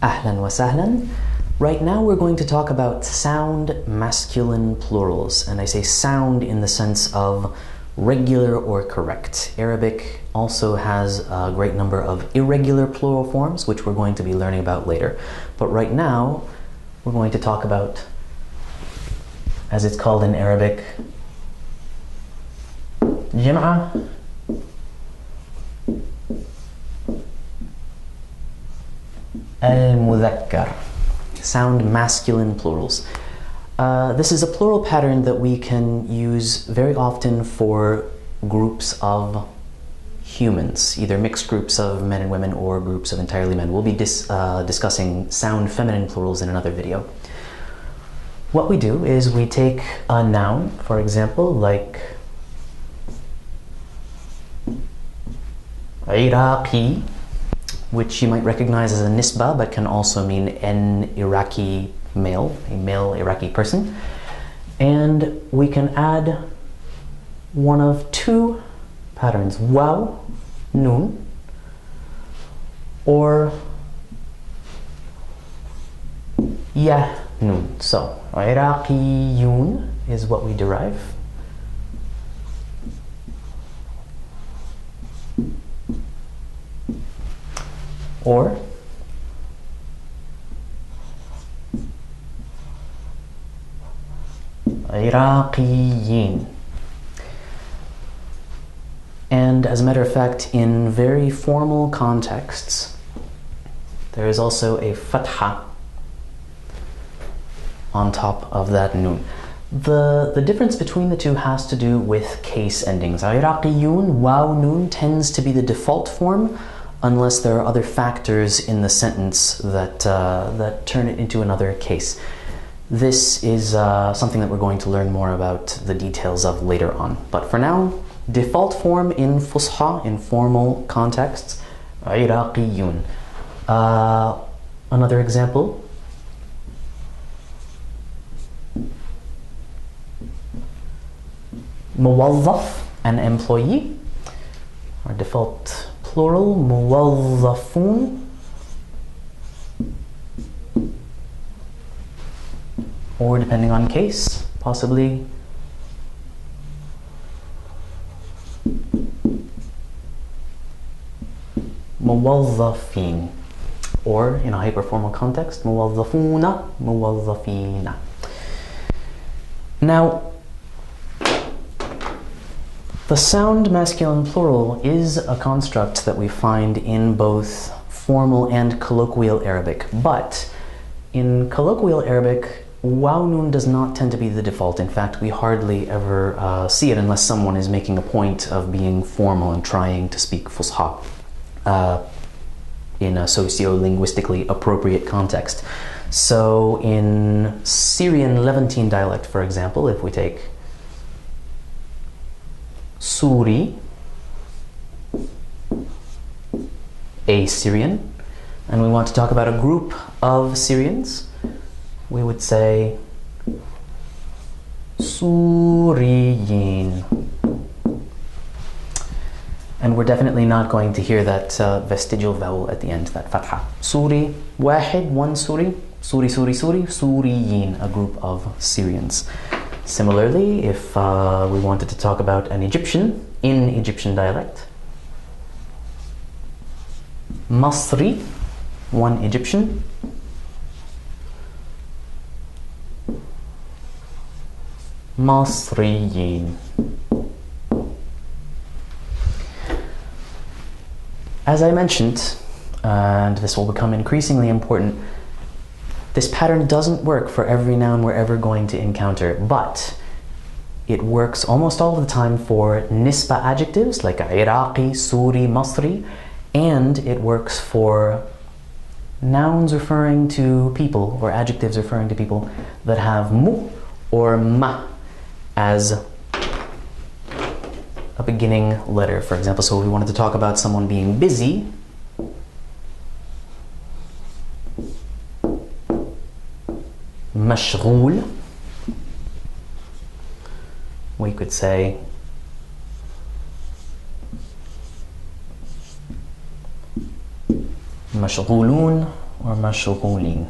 Ahlan wa sahlan. Right now we're going to talk about sound masculine plurals, and I say sound in the sense of regular or correct. Arabic also has a great number of irregular plural forms, which we're going to be learning about later. But right now we're going to talk about, as it's called in Arabic, Jim'a al-mudhakkar, sound masculine plurals. This is a plural pattern that we can use very often for groups of humans, either mixed groups of men and women or groups of entirely men. We'll be discussing sound feminine plurals in another video. What we do is we take a noun, for example, like Iraqi, which you might recognize as a nisba, but can also mean an Iraqi male, a male Iraqi person. And we can add one of two patterns, waw, noon, or yah, noon. So, Iraqiyun is what we derive. Or Iraqiyin. And as a matter of fact, in very formal contexts, there is also a fatha on top of that noon. The difference between the two has to do with case endings. Iraqiyun, waw noon, tends to be the default form, unless there are other factors in the sentence that turn it into another case. This is something that we're going to learn more about the details of later on. But for now, default form in Fusha, in formal contexts, Iraqiyun. Another example. Muwazzaf, an employee. Our default plural, muwazzafun. Or depending on case, possibly muwazzafin. Or in a hyperformal context, muwazzafuna, muwazzafina. Now, the sound masculine plural is a construct that we find in both formal and colloquial Arabic, but in colloquial Arabic, waw noon does not tend to be the default. In fact, we hardly ever see it unless someone is making a point of being formal and trying to speak Fusha in a socio-linguistically appropriate context. So in Syrian Levantine dialect, for example, if we take Suri, a Syrian, and we want to talk about a group of Syrians, we would say Suriyin. And we're definitely not going to hear that vestigial vowel at the end, that fatha. Suri, wahid, one Suri, Suri, Suri, Suri, Suriyin, a group of Syrians. Similarly, if we wanted to talk about an Egyptian in Egyptian dialect, Masri, one Egyptian, Masriyin. As I mentioned, and this will become increasingly important, this pattern doesn't work for every noun we're ever going to encounter, but it works almost all the time for nisba adjectives like Iraqi, Suri, Masri, and it works for nouns referring to people or adjectives referring to people that have mu or ma as a beginning letter. For example, so if we wanted to talk about someone being busy, مشغول, we could say مشغولون or مشغولين.